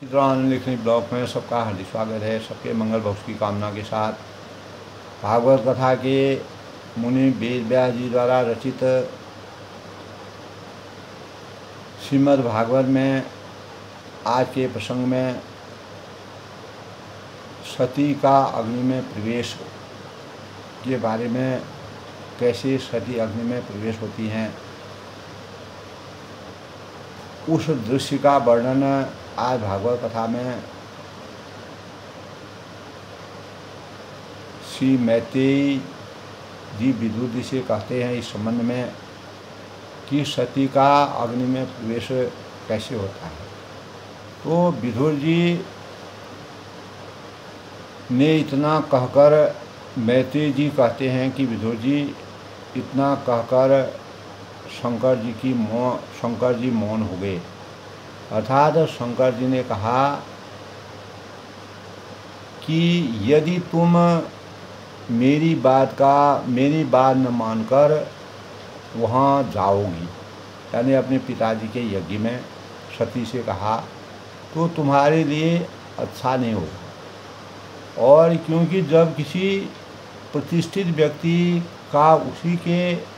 आनंद लिखनी ब्लॉग में सबका हार्दिक स्वागत है। सबके मंगल भक्ष की कामना के साथ भागवत कथा के मुनि वेद व्यास जी द्वारा रचित श्रीमद् भागवत में आज के प्रसंग में सती का अग्नि में प्रवेश के बारे में, कैसे सती अग्नि में प्रवेश होती हैं, उस दृश्य का वर्णन आज भागवत कथा में श्री मैत्रेयी जी विदुर जी से कहते हैं इस संबंध में कि सती का अग्नि में प्रवेश कैसे होता है। तो विदुर जी ने इतना कहकर, मैत्रेयी जी कहते हैं कि विदुर जी इतना कहकर शंकर जी मौन हो गए। अर्थात शंकर जी ने कहा कि यदि तुम मेरी बात न मानकर वहाँ जाओगी, यानी अपने पिताजी के यज्ञ में सती से कहा, तो तुम्हारे लिए अच्छा नहीं होगा। और क्योंकि जब किसी प्रतिष्ठित व्यक्ति का उसी के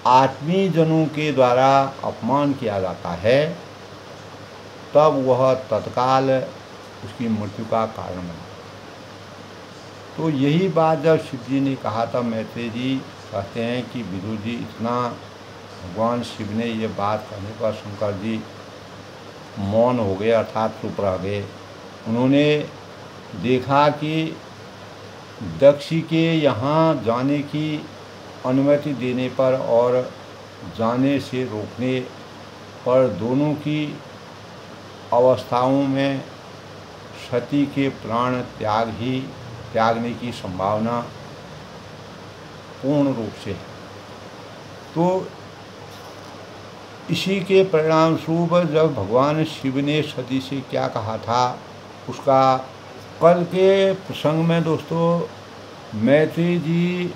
आत्मीय जनों के द्वारा अपमान किया जाता है, तब वह तत्काल उसकी मृत्यु का कारण बना। तो यही बात जब शिव जी ने कहा था, मैत्रेयी जी कहते हैं कि विदुर जी इतना, भगवान शिव ने ये बात कहने पर शंकर जी मौन हो गए, अर्थात चुप रह गए। उन्होंने देखा कि दक्ष के यहाँ जाने की अनुमति देने पर और जाने से रोकने पर दोनों की अवस्थाओं में सती के प्राण त्यागने की संभावना पूर्ण रूप से है। तो इसी के परिणाम स्वरूप जब भगवान शिव ने सती से क्या कहा था, उसका कल के प्रसंग में दोस्तों मैत्रेयी जी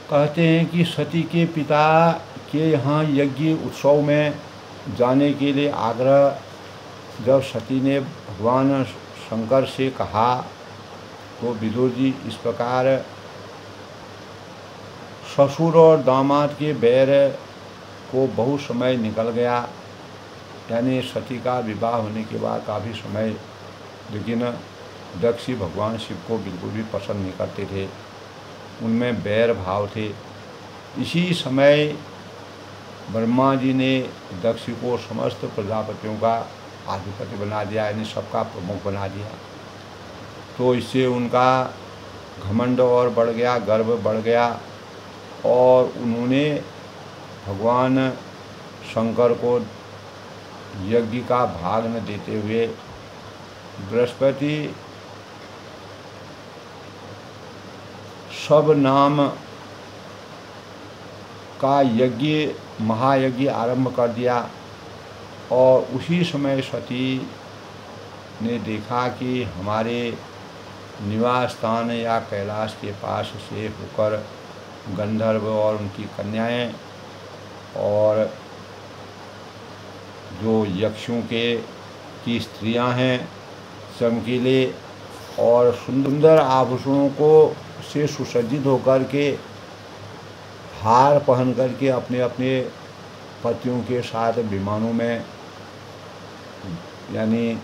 कहते हैं कि सती के पिता के यहाँ यज्ञ उत्सव में जाने के लिए आग्रह जब सती ने भगवान शंकर से कहा, तो विदुर जी इस प्रकार ससुर और दामाद के बैर को बहुत समय निकल गया, यानी सती का विवाह होने के बाद काफ़ी समय, लेकिन दक्ष भगवान शिव को बिल्कुल भी पसंद नहीं करते थे, उनमें बैर भाव थे। इसी समय ब्रह्मा जी ने दक्ष को समस्त प्रजापतियों का अधिपति बना दिया, यानी सबका प्रमुख बना दिया। तो इससे उनका घमंड और बढ़ गया, गर्व बढ़ गया, और उन्होंने भगवान शंकर को यज्ञ का भाग न देते हुए बृहस्पति सब नाम का यज्ञ, महायज्ञ आरंभ कर दिया। और उसी समय सती ने देखा कि हमारे निवास स्थान या कैलाश के पास से होकर गंधर्व और उनकी कन्याएं और जो यक्षों की स्त्रियां हैं, चमकीले और सुंदर आभूषणों को से सुसज्जित होकर के, हार पहन करके अपने अपने पतियों के साथ विमानों में, यानी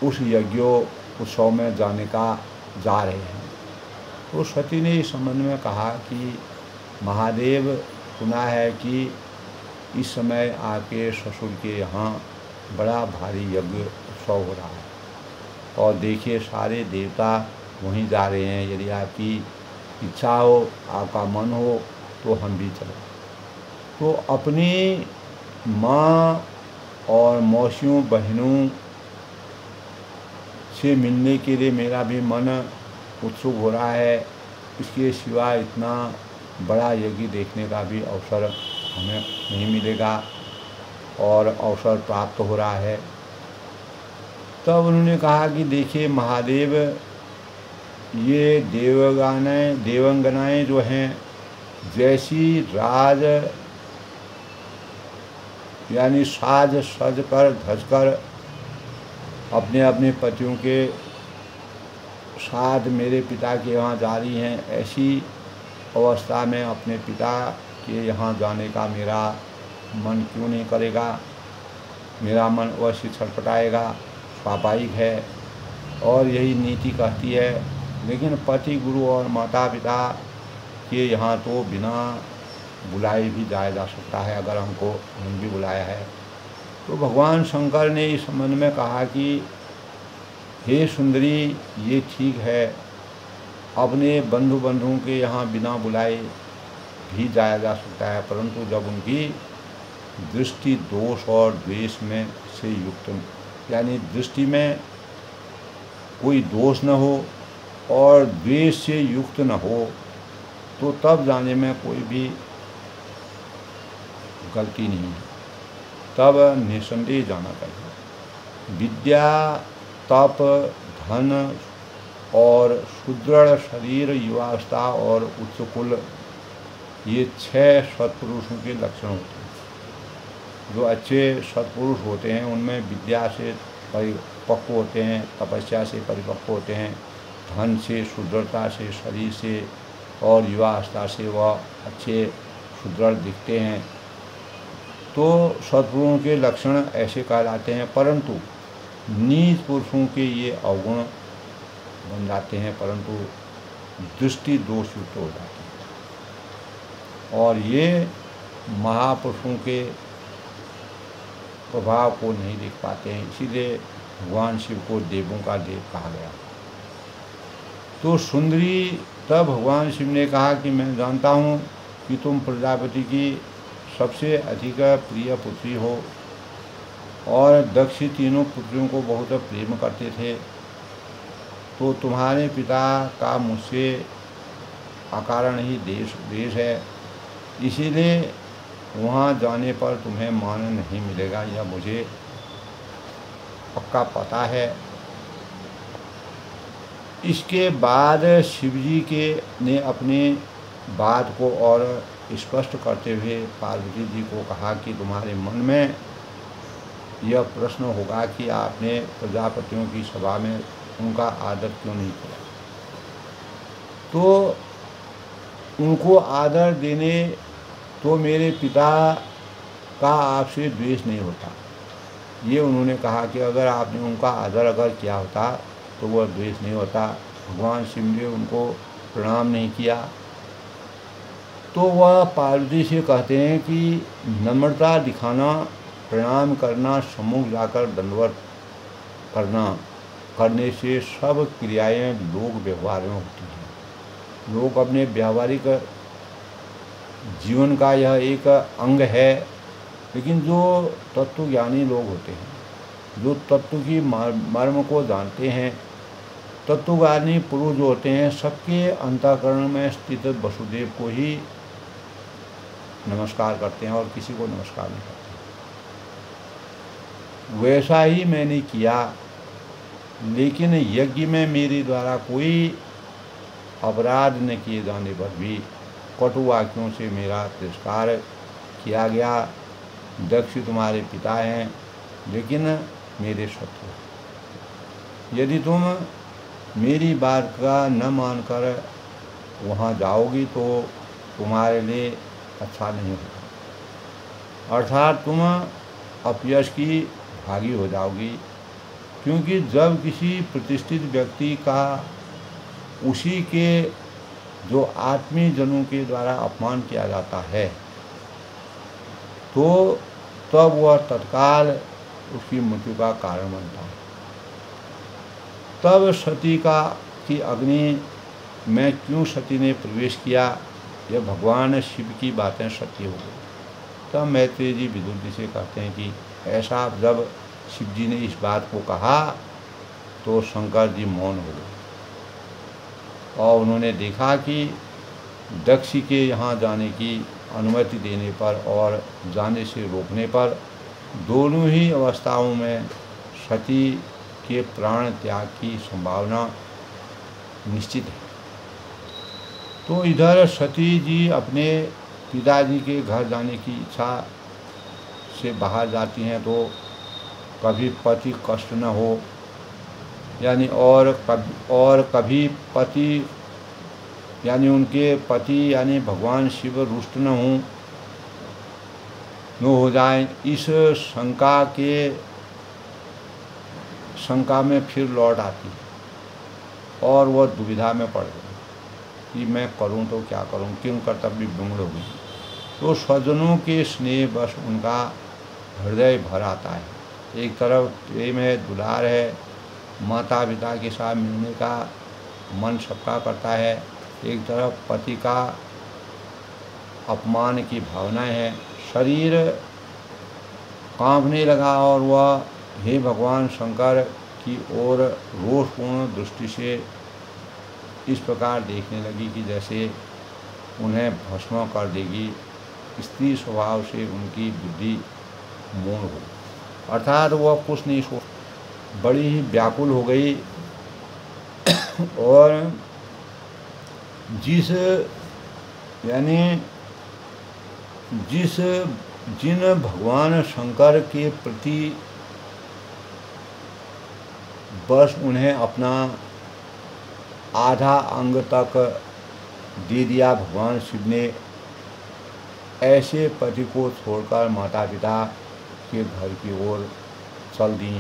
उस यज्ञो उत्सव में जाने का जा रहे हैं। तो सती ने इस संबंध में कहा कि महादेव, सुना है कि इस समय आपके ससुर के यहाँ बड़ा भारी यज्ञ उत्सव हो रहा है, और देखिए सारे देवता वहीं जा रहे हैं। यदि आपकी इच्छा हो, आपका मन हो, तो हम भी चलें। तो अपनी माँ और मौसियों बहनों से मिलने के लिए मेरा भी मन उत्सुक हो रहा है। इसके सिवा इतना बड़ा यज्ञ देखने का भी अवसर हमें नहीं मिलेगा, और अवसर प्राप्त हो रहा है। तब उन्होंने कहा कि देखिए महादेव, ये देवंगनाएं जो हैं, जैसी राज यानी साज सज कर धज कर अपने अपने पतियों के साथ मेरे पिता के यहाँ जा रही हैं। ऐसी अवस्था में अपने पिता के यहाँ जाने का मेरा मन क्यों नहीं करेगा? मेरा मन अवश्य छटपटाएगा, स्वाभाविक है। और यही नीति कहती है। लेकिन पति, गुरु और माता पिता के यहाँ तो बिना बुलाए भी जाया जा सकता है, अगर हमको हम भी बुलाया है। तो भगवान शंकर ने इस संबंध में कहा कि हे सुंदरी, ये ठीक है, अपने बंधुओं के यहाँ बिना बुलाए भी जाया जा सकता है, परंतु जब उनकी दृष्टि दोष और द्वेष में से युक्त, यानी दृष्टि में कोई दोष न हो और द्वेष से युक्त न हो, तो तब जाने में कोई भी गलती नहीं है, तब निसंदेह जाना चाहिए। विद्या, तप, धन और सुदृढ़ शरीर, युवावस्था और उच्च कुल, ये 6 सत्पुरुषों के लक्षण होते हैं। जो अच्छे सत्पुरुष होते हैं उनमें विद्या से परिपक्व होते हैं, तपस्या से परिपक्व होते हैं, धन से, सुदृढ़ता से, शरीर से और युवावस्था से वह अच्छे सुदृढ़ दिखते हैं। तो सत्पुरुषों के लक्षण ऐसे कहलाते हैं। परंतु नीच पुरुषों के ये अवगुण बन जाते हैं, परंतु दृष्टि दोषयुक्त हो जाती है और ये महापुरुषों के प्रभाव को नहीं देख पाते हैं। इसीलिए भगवान शिव को देवों का देव कहा गया। तो सुंदरी, तब भगवान शिव ने कहा कि मैं जानता हूँ कि तुम प्रजापति की सबसे अधिक प्रिय पुत्री हो और दक्ष तीनों पुत्रियों को बहुत प्रेम करते थे। तो तुम्हारे पिता का मुझसे अकारण ही देश है, इसीलिए वहाँ जाने पर तुम्हें मान नहीं मिलेगा, यह मुझे पक्का पता है। इसके बाद शिवजी ने अपने बात को और स्पष्ट करते हुए पार्वती जी को कहा कि तुम्हारे मन में यह प्रश्न होगा कि आपने प्रजापतियों की सभा में उनका आदर क्यों नहीं किया। तो उनको आदर देने तो मेरे पिता का आपसे द्वेष नहीं होता, ये उन्होंने कहा कि अगर आपने उनका आदर अगर किया होता तो वह द्वेष नहीं होता। भगवान शिव ने उनको प्रणाम नहीं किया। तो वह पार्वती से कहते हैं कि नम्रता दिखाना, प्रणाम करना, सम्मुख जाकर दंडवत करने से सब क्रियाएं लोक व्यवहार में होती हैं। लोग अपने व्यावहारिक जीवन का यह एक अंग है। लेकिन जो तत्वज्ञानी लोग होते हैं, जो तत्व की मर्म को जानते हैं, तत्वज्ञानी पुरुष जो होते हैं, सबके अंतःकरण में स्थित वसुदेव को ही नमस्कार करते हैं और किसी को नमस्कार नहीं करते। वैसा ही मैंने किया, लेकिन यज्ञ में मेरे द्वारा कोई अपराध न किए जाने पर भी कटु वाक्यों से मेरा तिरस्कार किया गया। दक्ष तुम्हारे पिता हैं, लेकिन मेरे शत्रु। यदि तुम मेरी बात का न मानकर वहाँ जाओगी तो तुम्हारे लिए अच्छा नहीं होगा, अर्थात तुम अपयश की भागी हो जाओगी। क्योंकि जब किसी प्रतिष्ठित व्यक्ति का उसी के जो आत्मीय जनों के द्वारा अपमान किया जाता है, तो तब वह तत्काल उसकी मृत्यु का कारण बनता है। तब सती की अग्नि में क्यों सती ने प्रवेश किया, यह भगवान शिव की बातें सत्य हो गई। तब मैत्रेय जी विदुर जी से कहते हैं कि ऐसा जब शिव जी ने इस बात को कहा तो शंकर जी मौन हो गए और उन्होंने देखा कि दक्ष के यहाँ जाने की अनुमति देने पर और जाने से रोकने पर दोनों ही अवस्थाओं में सती के प्राण त्याग की संभावना निश्चित है। तो इधर सती जी अपने पिताजी के घर जाने की इच्छा से बाहर जाती हैं तो कभी पति कष्ट न हो, यानी और कभी पति यानी उनके पति यानी भगवान शिव रुष्ट न हो जाए, इस शंका में फिर लौट आती है और वह दुविधा में पड़ गई कि मैं करूं तो क्या करूं, किन कर्तव्य विमूढ़ हो गई। तो स्वजनों के स्नेह बस उनका हृदय भर आता है। एक तरफ प्रेम है, दुलार है, माता पिता के साथ मिलने का मन सबका करता है, एक तरफ पति का अपमान की भावनाएं हैं। शरीर कांपने लगा और वह हे भगवान शंकर की ओर रोषपूर्ण दृष्टि से इस प्रकार देखने लगी कि जैसे उन्हें भस्म कर देगी। स्त्री स्वभाव से उनकी बुद्धि मौन हो, अर्थात वह कुछ नहीं सोच, बड़ी ही व्याकुल हो गई और जिन भगवान शंकर के प्रति बस उन्हें अपना आधा अंग तक दे दिया भगवान शिव ने, ऐसे पति को छोड़कर माता पिता के घर की ओर चल दी।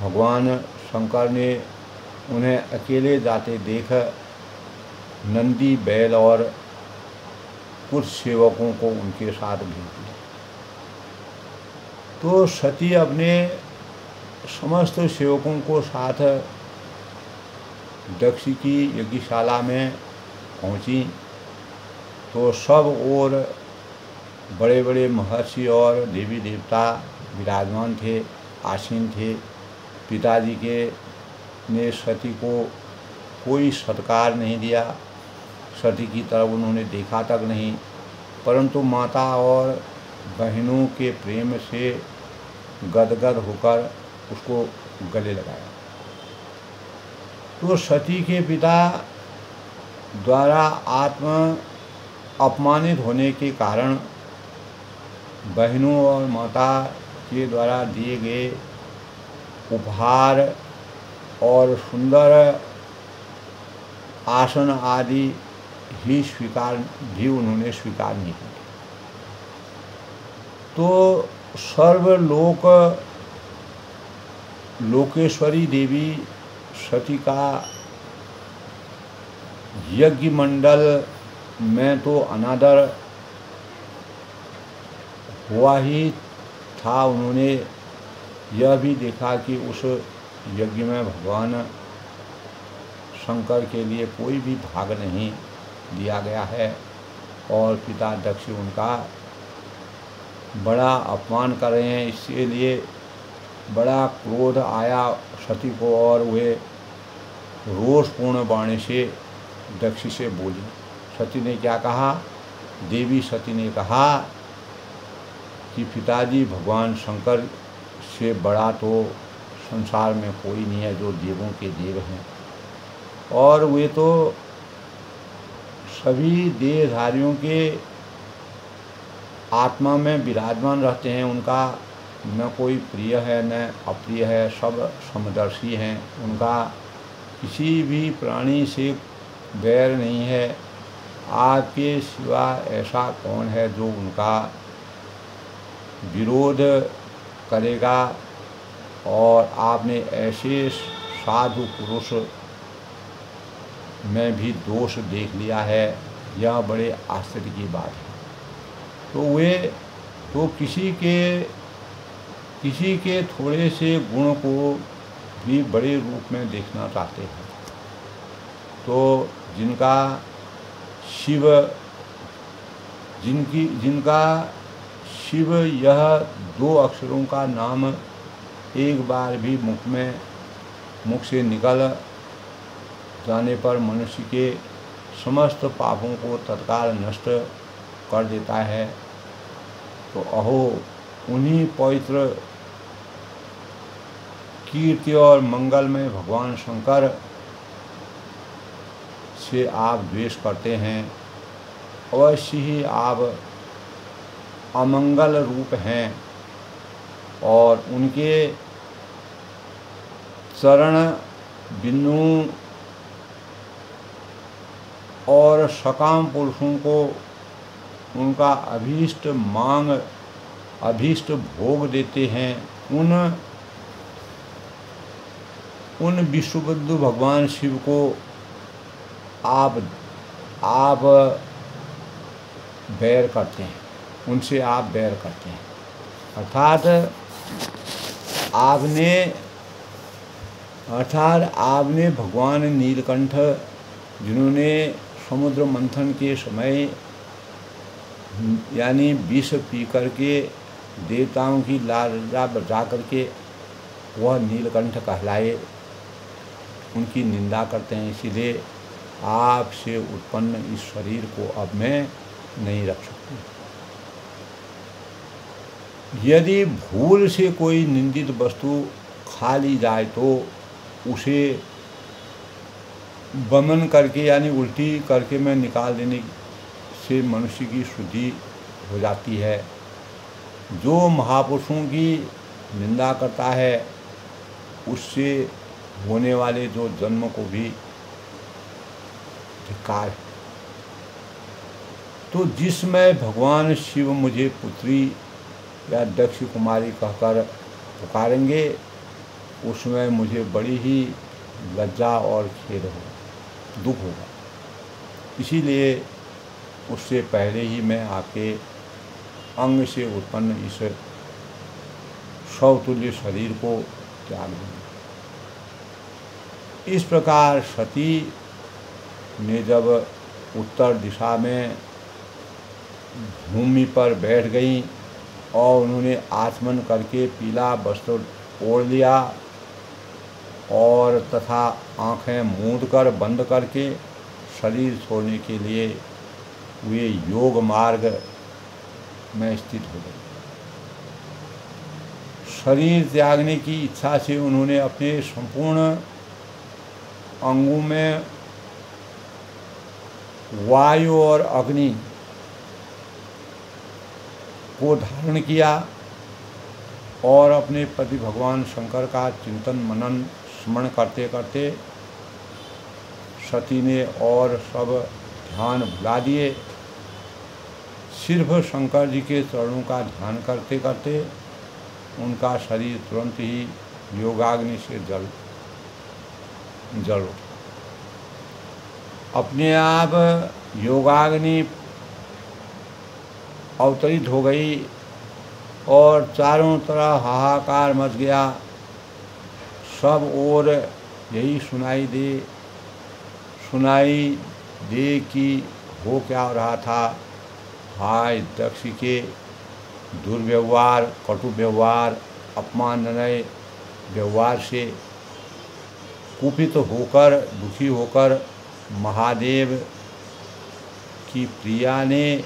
भगवान शंकर ने उन्हें अकेले जाते देख नंदी बैल और कुछ सेवकों को उनके साथ भेज दिया। तो सती अपने समस्त सेवकों को साथ दक्ष की यज्ञशाला में पहुंची तो सब ओर बड़े बड़े महर्षि और देवी देवता विराजमान थे, आसीन थे। पिताजी ने सती को कोई सत्कार नहीं दिया, सती की तरफ उन्होंने देखा तक नहीं, परंतु माता और बहनों के प्रेम से गदगद होकर उसको गले लगाया। तो सती के पिता द्वारा अपमानित होने के कारण बहनों और माता के द्वारा दिए गए उपहार और सुंदर आसन आदि भी उन्होंने स्वीकार नहीं किया। तो लोकेश्वरी देवी सती का यज्ञ मंडल में तो अनादर हुआ ही था। उन्होंने यह भी देखा कि उस यज्ञ में भगवान शंकर के लिए कोई भी भाग नहीं दिया गया है और पिता दक्ष उनका बड़ा अपमान कर रहे हैं। इसलिए बड़ा क्रोध आया सती को और वे रोषपूर्ण वाणी से दक्ष से बोली। सती ने क्या कहा? देवी सती ने कहा कि पिताजी, भगवान शंकर से बड़ा तो संसार में कोई नहीं है जो देवों के देव हैं, और वे तो सभी देहधारियों के आत्मा में विराजमान रहते हैं। उनका न कोई प्रिय है न अप्रिय है, सब समदर्शी हैं। उनका किसी भी प्राणी से बैर नहीं है। आपके सिवा ऐसा कौन है जो उनका विरोध करेगा? और आपने ऐसे साधु पुरुष में भी दोष देख लिया है, यह बड़े आश्चर्य की बात है। तो वे तो किसी के थोड़े से गुण को भी बड़े रूप में देखना चाहते हैं। तो जिनका शिव यह दो अक्षरों का नाम एक बार भी मुख से निकल जाने पर मनुष्य के समस्त पापों को तत्काल नष्ट कर देता है, तो अहो उन्हीं पवित्र कीर्ति और मंगल में भगवान शंकर से आप द्वेष करते हैं। अवश्य ही आप अमंगल रूप हैं, और उनके चरण बिंदु और सकाम पुरुषों को उनका अभीष्ट भोग देते हैं। उन विश्वबुद्धु भगवान शिव को आप बैर करते हैं, उनसे आप बैर करते हैं। अर्थात आपने भगवान नीलकंठ, जिन्होंने समुद्र मंथन के समय यानी विष पी करके देवताओं की लाजा बजा करके वह नीलकंठ कहलाए, उनकी निंदा करते हैं। इसीलिए आपसे उत्पन्न इस शरीर को अब मैं नहीं रख सकती। यदि भूल से कोई निंदित वस्तु खा ली जाए तो उसे वमन करके यानी उल्टी करके मैं निकाल देने से मनुष्य की शुद्धि हो जाती है। जो महापुरुषों की निंदा करता है उससे होने वाले जो जन्म को भी धिक्कार। तो जिसमें भगवान शिव मुझे पुत्री या दक्ष कुमारी कहकर पुकारेंगे उसमें मुझे बड़ी ही लज्जा और खेद होगा, दुख होगा। इसीलिए उससे पहले ही मैं आपके अंग से उत्पन्न इस सौतुल्य शरीर को त्याग दूंगा। इस प्रकार सती ने जब उत्तर दिशा में भूमि पर बैठ गई और उन्होंने आचमन करके पीला वस्त्र ओढ़ लिया और तथा आँखें मूंद कर बंद करके शरीर छोड़ने के लिए वे योग मार्ग में स्थित हो गए। शरीर त्यागने की इच्छा से उन्होंने अपने संपूर्ण अंगों में वायु और अग्नि को धारण किया और अपने पति भगवान शंकर का चिंतन मनन स्मरण करते करते सती ने और सब ध्यान भुला दिए। सिर्फ शंकर जी के चरणों का ध्यान करते करते उनका शरीर तुरंत ही योगाग्नि से जल उठा। अपने आप योगाग्नि अवतरित हो गई और चारों तरफ हाहाकार मच गया। सब ओर यही सुनाई दे कि हो क्या रहा था। हाय दक्ष के दुर्व्यवहार, कटु व्यवहार, अपमानजनक व्यवहार से कुपित होकर, दुखी होकर महादेव की प्रिया ने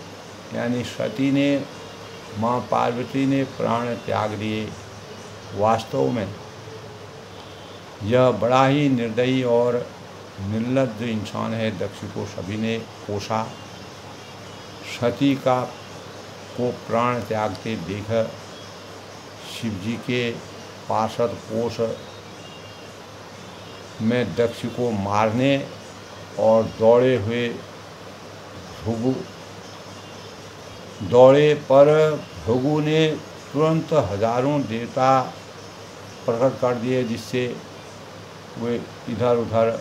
यानी सती ने, माँ पार्वती ने प्राण त्याग दिए। वास्तव में यह बड़ा ही निर्दयी और निर्लज्ज इंसान है। दक्ष को सभी ने कोसा। सती को प्राण त्यागते देख शिवजी के पार्षद कोष में दक्ष को मारने और दौड़े पर भृगु ने तुरंत हजारों देवता प्रकट कर दिए, जिससे वे इधर उधर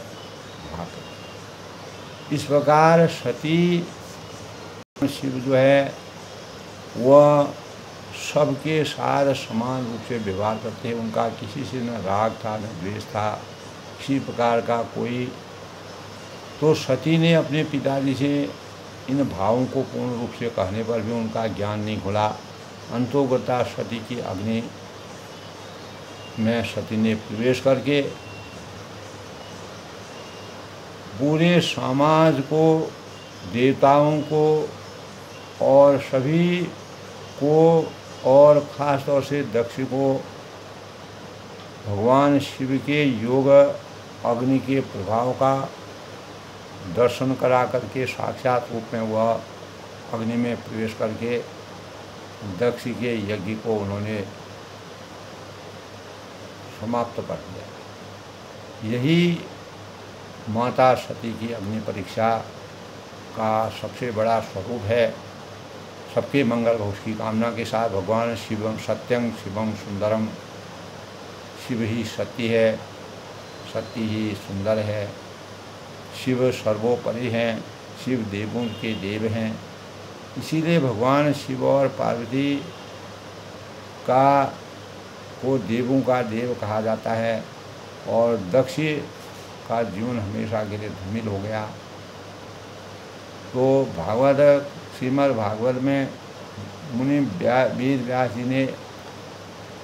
भागे। इस प्रकार सती शिव जो है वह सबके साथ समान रूप से व्यवहार करते हैं। उनका किसी से न राग था न द्वेष था, किसी प्रकार का कोई। तो सती ने अपने पिताजी से इन भावों को पूर्ण रूप से कहने पर भी उनका ज्ञान नहीं खुला। अंतोगता सती की अग्नि में सती ने प्रवेश करके पूरे समाज को, देवताओं को और सभी को और ख़ास तौर से दक्ष को भगवान शिव के योग अग्नि के प्रभाव का दर्शन करा करके साक्षात रूप में वह अग्नि में प्रवेश करके दक्ष के यज्ञ को उन्होंने समाप्त कर दिया। यही माता सती की अग्नि परीक्षा का सबसे बड़ा स्वरूप है। सबके मंगल भविष्य की कामना के साथ भगवान शिवम सत्यं शिवम सुंदरम, शिव ही सत्य है, सत्य ही सुंदर है, शिव सर्वोपरि हैं, शिव देवों के देव हैं। इसीलिए भगवान शिव और पार्वती को देवों का देव कहा जाता है। और दक्ष का जीवन हमेशा के लिए धूमिल हो गया। तो भागवत, श्रीमद् भागवत में मुनि वेद व्यास जी ने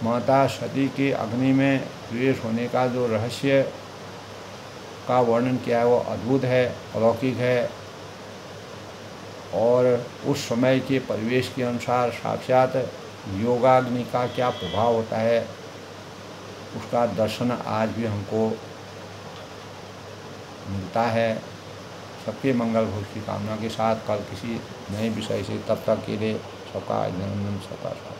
माता सती के अग्नि में प्रवेश होने का जो रहस्य का वर्णन किया है वो अद्भुत है, अलौकिक है। और उस समय के परिवेश के अनुसार साक्षात योगाग्नि का क्या प्रभाव होता है उसका दर्शन आज भी हमको मिलता है। सबके मंगल भविष्य की कामना के साथ कल किसी नए विषय से, तब तक के लिए सबका अभिनंदन, सबका स्वागत।